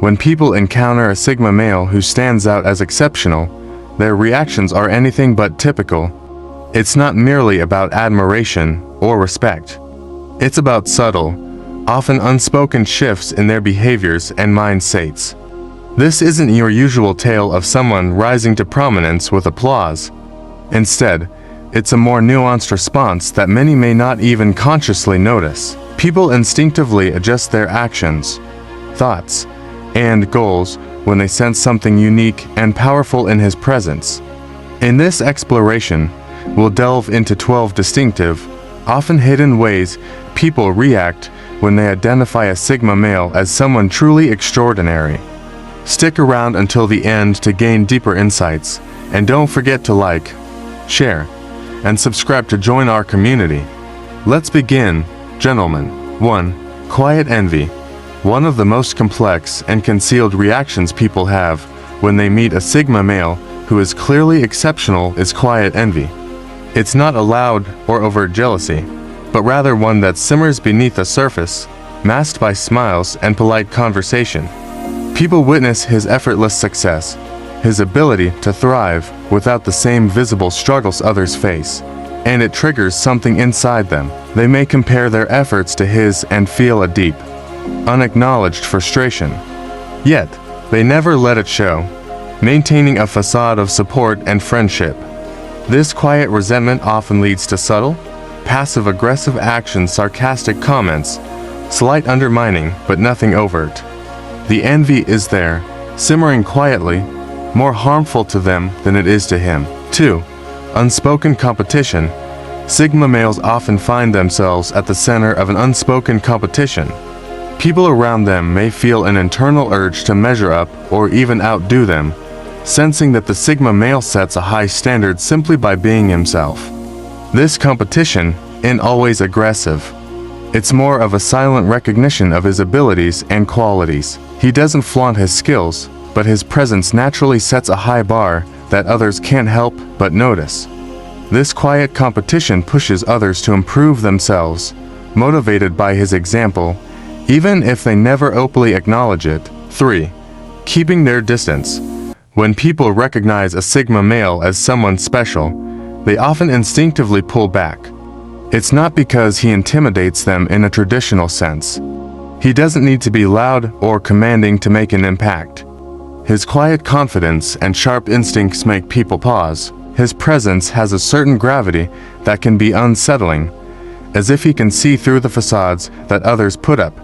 When people encounter a Sigma male who stands out as exceptional, their reactions are anything but typical. It's not merely about admiration or respect. It's about subtle, often unspoken shifts in their behaviors and mindsets. This isn't your usual tale of someone rising to prominence with applause. Instead, it's a more nuanced response that many may not even consciously notice. People instinctively adjust their actions, thoughts, and goals when they sense something unique and powerful in his presence. In this exploration, we'll delve into 12 distinctive, often hidden ways people react when they identify a Sigma male as someone truly extraordinary. Stick around until the end to gain deeper insights, and don't forget to like, share, and subscribe to join our community. Let's begin, gentlemen. 1. Quiet envy. One of the most complex and concealed reactions people have when they meet a Sigma male who is clearly exceptional is quiet envy. It's not a loud or overt jealousy, but rather one that simmers beneath the surface, masked by smiles and polite conversation. People witness his effortless success, his ability to thrive without the same visible struggles others face, and it triggers something inside them. They may compare their efforts to his and feel a deep, unacknowledged frustration. Yet, they never let it show, maintaining a facade of support and friendship. This quiet resentment often leads to subtle, passive-aggressive actions, sarcastic comments, slight undermining, but nothing overt. The envy is there, simmering quietly, more harmful to them than it is to him. 2. Unspoken competition. Sigma males often find themselves at the center of an unspoken competition. People around them may feel an internal urge to measure up or even outdo them, sensing that the Sigma male sets a high standard simply by being himself. This competition isn't always aggressive. It's more of a silent recognition of his abilities and qualities. He doesn't flaunt his skills, but his presence naturally sets a high bar that others can't help but notice. This quiet competition pushes others to improve themselves, motivated by his example, even if they never openly acknowledge it. 3. Keeping their distance. When people recognize a Sigma male as someone special, they often instinctively pull back. It's not because he intimidates them in a traditional sense. He doesn't need to be loud or commanding to make an impact. His quiet confidence and sharp instincts make people pause. His presence has a certain gravity that can be unsettling, as if he can see through the facades that others put up.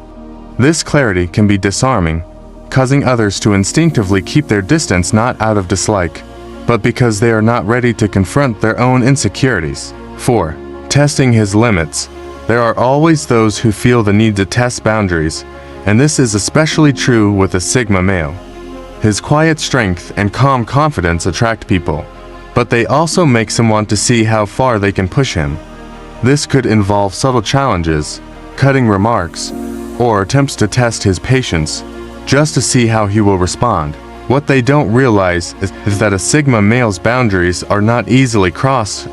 This clarity can be disarming, causing others to instinctively keep their distance not out of dislike, but because they are not ready to confront their own insecurities. 4. Testing his limits. There are always those who feel the need to test boundaries, and this is especially true with a Sigma male. His quiet strength and calm confidence attract people, but they also make them want to see how far they can push him. This could involve subtle challenges, cutting remarks, or attempts to test his patience, just to see how he will respond. What they don't realize is that a Sigma male's boundaries are not easily crossed.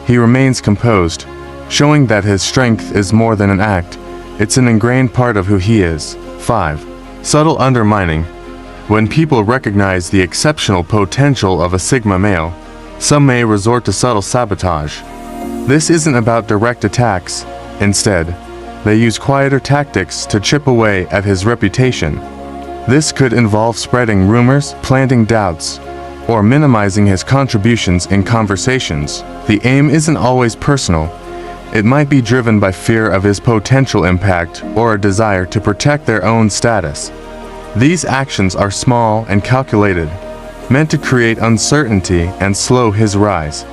He remains composed, showing that his strength is more than an act, it's an ingrained part of who he is. 5. Subtle undermining. When people recognize the exceptional potential of a Sigma male, some may resort to subtle sabotage. This isn't about direct attacks. Instead, they use quieter tactics to chip away at his reputation. This could involve spreading rumors, planting doubts, or minimizing his contributions in conversations. The aim isn't always personal. It might be driven by fear of his potential impact or a desire to protect their own status. These actions are small and calculated, meant to create uncertainty and slow his rise,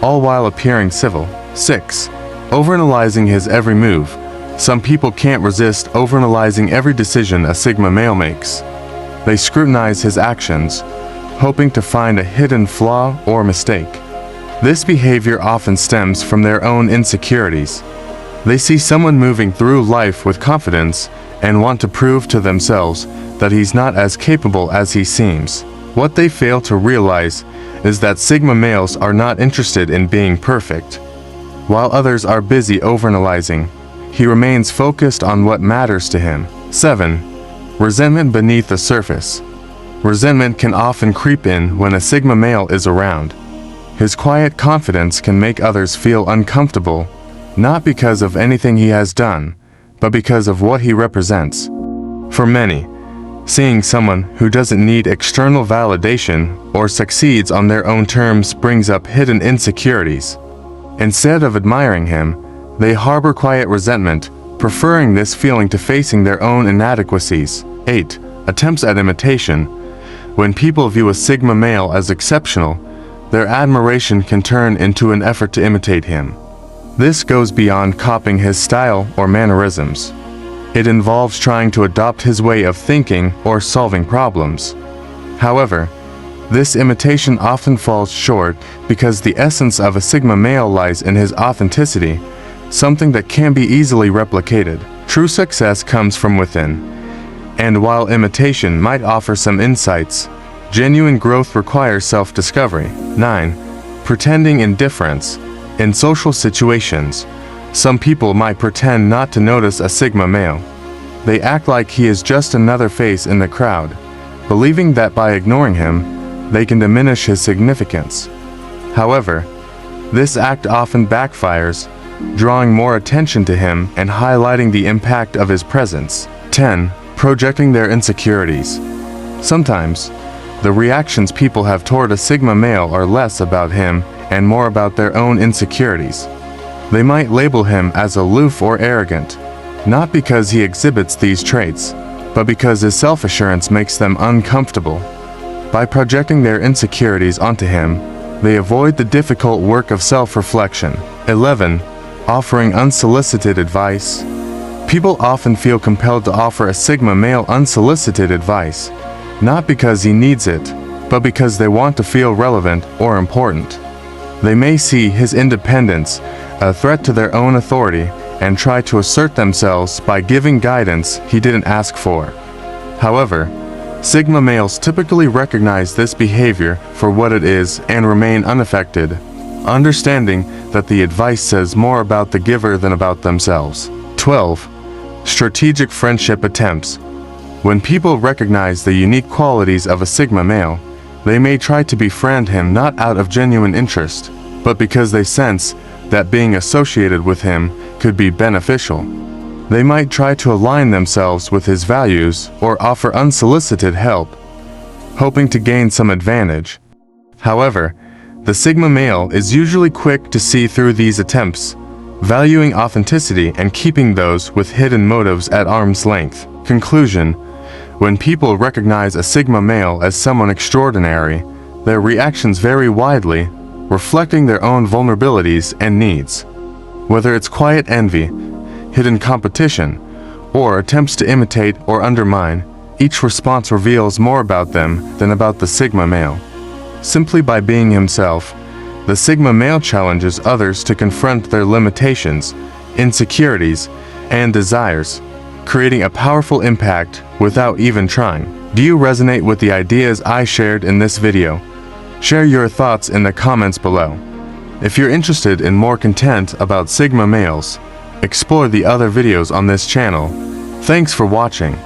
all while appearing civil. 6. Overanalyzing his every move. Some people can't resist overanalyzing every decision a Sigma male makes. They scrutinize his actions, hoping to find a hidden flaw or mistake. This behavior often stems from their own insecurities. They see someone moving through life with confidence and want to prove to themselves that he's not as capable as he seems. What they fail to realize is that Sigma males are not interested in being perfect. While others are busy overanalyzing, he remains focused on what matters to him. 7. Resentment beneath the surface. Resentment can often creep in when a Sigma male is around. His quiet confidence can make others feel uncomfortable, not because of anything he has done, but because of what he represents. For many, seeing someone who doesn't need external validation or succeeds on their own terms brings up hidden insecurities. Instead of admiring him, they harbor quiet resentment, preferring this feeling to facing their own inadequacies. 8. Attempts at imitation. When people view a Sigma male as exceptional, their admiration can turn into an effort to imitate him. This goes beyond copying his style or mannerisms. It involves trying to adopt his way of thinking or solving problems. However, this imitation often falls short because the essence of a Sigma male lies in his authenticity, something that can be easily replicated. True success comes from within. And while imitation might offer some insights, genuine growth requires self-discovery. 9. Pretending indifference. In social situations, some people might pretend not to notice a Sigma male. They act like he is just another face in the crowd, believing that by ignoring him, they can diminish his significance. However, this act often backfires, drawing more attention to him and highlighting the impact of his presence. 10. Projecting their insecurities. Sometimes, the reactions people have toward a Sigma male are less about him and more about their own insecurities. They might label him as aloof or arrogant, not because he exhibits these traits, but because his self-assurance makes them uncomfortable. By projecting their insecurities onto him, they avoid the difficult work of self-reflection. 11. Offering unsolicited advice. People often feel compelled to offer a Sigma male unsolicited advice, not because he needs it, but because they want to feel relevant or important. They may see his independence a threat to their own authority and try to assert themselves by giving guidance he didn't ask for. However, Sigma males typically recognize this behavior for what it is and remain unaffected, understanding that the advice says more about the giver than about themselves. 12. Strategic friendship attempts. When people recognize the unique qualities of a Sigma male, they may try to befriend him not out of genuine interest, but because they sense that being associated with him could be beneficial. They might try to align themselves with his values or offer unsolicited help, hoping to gain some advantage. However, the Sigma male is usually quick to see through these attempts, valuing authenticity and keeping those with hidden motives at arm's length. Conclusion: when people recognize a Sigma male as someone extraordinary, their reactions vary widely, reflecting their own vulnerabilities and needs. Whether it's quiet envy, hidden competition, or attempts to imitate or undermine, each response reveals more about them than about the Sigma male. Simply by being himself, the Sigma male challenges others to confront their limitations, insecurities, and desires, creating a powerful impact without even trying. Do you resonate with the ideas I shared in this video? Share your thoughts in the comments below. If you're interested in more content about Sigma males, explore the other videos on this channel. Thanks for watching.